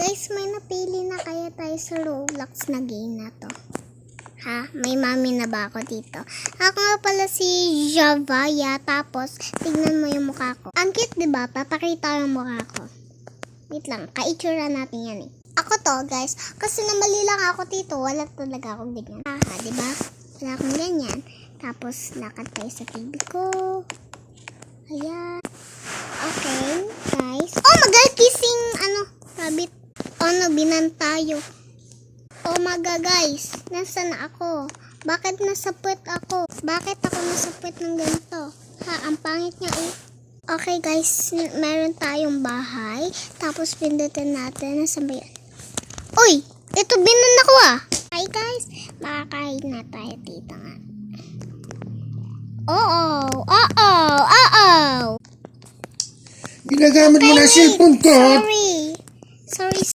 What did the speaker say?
Guys, may napili na kaya tayo sa Roblox na game na to. Ha? May mami na ba ako dito? Ako nga pala si Javaya. Tapos, tignan mo yung mukha ko. Ang cute, diba? Papakita yung mukha ko. Wait lang. Kaitsura natin yan eh. Ako to, guys. Kasi namali lang ako dito. Wala talaga akong ganyan. Ha, diba? Wala akong ganyan. Tapos, lakad tayo sa TV ko. Ayan. Okay, guys. Oh my God! Kissing, rabbit. Binan tayo. Oh my God, guys. Nasaan na ako? Bakit nasa puwet ako? Bakit ako nasa puwet ng ganito? Ha, ang pangit niya eh. Okay, guys. Meron tayong bahay. Tapos, pindutin natin. Nasaan ba yan? Uy! Ito, binan ako ah. Hi, guys. Makakain na tayo dito nga. Ginagamit mo na cellphone ko. Sorry.